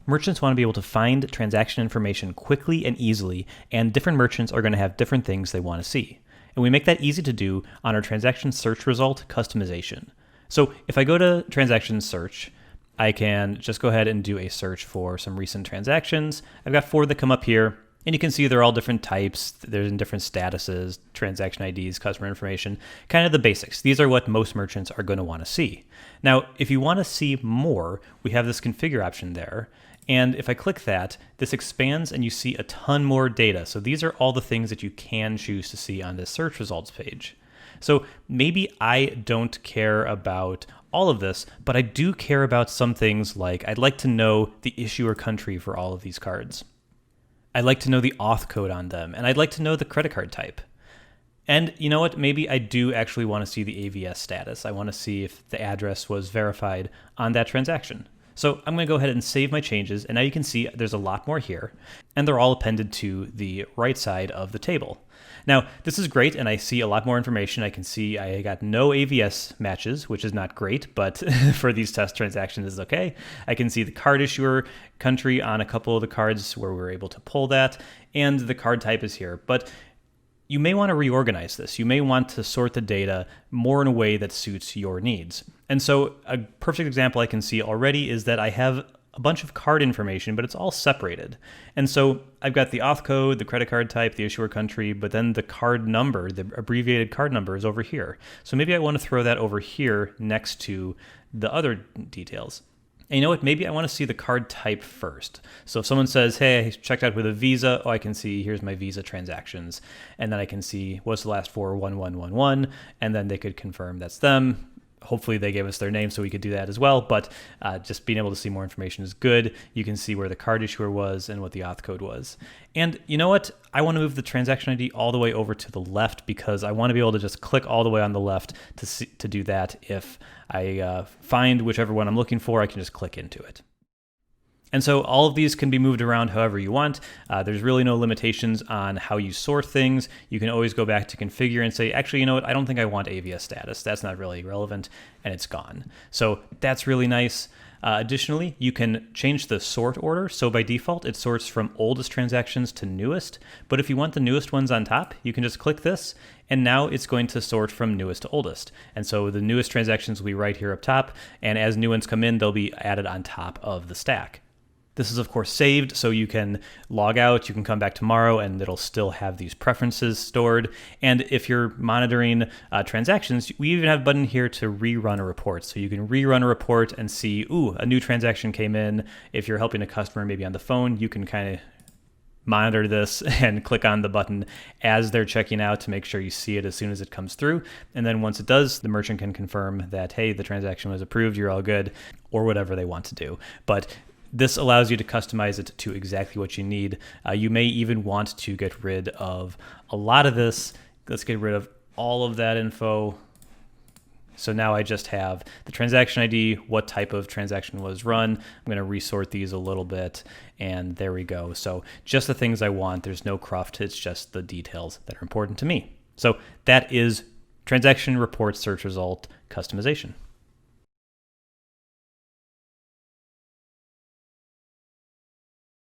Merchants want to be able to find transaction information quickly and easily, and different merchants are going to have different things they want to see. And we make that easy to do on our transaction search result customization. So if I go to transaction search, I can just go ahead and do a search for some recent transactions. I've got 4 that come up here. And you can see they're all different types. There's in different statuses, transaction IDs, customer information, kind of the basics. These are what most merchants are going to want to see. Now, if you want to see more, we have this configure option there. And if I click that, this expands and you see a ton more data. So these are all the things that you can choose to see on this search results page. So maybe I don't care about all of this, but I do care about some things like I'd like to know the issuer country for all of these cards. I'd like to know the auth code on them, and I'd like to know the credit card type. And you know what? Maybe I do actually want to see the AVS status. I want to see if the address was verified on that transaction. So I'm going to go ahead and save my changes, and now you can see there's a lot more here, and they're all appended to the right side of the table. Now, this is great, and I see a lot more information. I can see I got no AVS matches, which is not great, but for these test transactions, it's okay. I can see the card issuer country on a couple of the cards where we were able to pull that, and the card type is here. But you may want to reorganize this. You may want to sort the data more in a way that suits your needs. And so a perfect example I can see already is that I have a bunch of card information, but it's all separated. And so I've got the auth code, the credit card type, the issuer country, but then the card number, the abbreviated card number is over here. So maybe I want to throw that over here next to the other details. And you know what? Maybe I want to see the card type first. So if someone says, hey, I checked out with a Visa, I can see here's my Visa transactions. And then I can see what's the last 4, 1111, and then they could confirm that's them. Hopefully they gave us their name so we could do that as well, but just being able to see more information is good. You can see where the card issuer was and what the auth code was. And you know what? I want to move the transaction ID all the way over to the left because I want to be able to just click all the way on the left to do that. If I find whichever one I'm looking for, I can just click into it. And so all of these can be moved around however you want. There's really no limitations on how you sort things. You can always go back to configure and say, actually, you know what? I don't think I want AVS status. That's not really relevant, and it's gone. So that's really nice. Additionally, you can change the sort order. So by default, it sorts from oldest transactions to newest. But if you want the newest ones on top, you can just click this, and now it's going to sort from newest to oldest. And so the newest transactions will be right here up top, and as new ones come in, they'll be added on top of the stack. This is, of course, saved, so you can log out, you can come back tomorrow, and it'll still have these preferences stored. And if you're monitoring transactions, we even have a button here to rerun a report. So you can rerun a report and see, ooh, a new transaction came in. If you're helping a customer maybe on the phone, you can kind of monitor this and click on the button as they're checking out to make sure you see it as soon as it comes through. And then once it does, the merchant can confirm that, hey, the transaction was approved, you're all good, or whatever they want to do. But this allows you to customize it to exactly what you need. You may even want to get rid of a lot of this. Let's get rid of all of that info. So now I just have the transaction ID, what type of transaction was run. I'm going to resort these a little bit, and there we go. So just the things I want. There's no cruft. It's just the details that are important to me. So that is transaction report search result customization.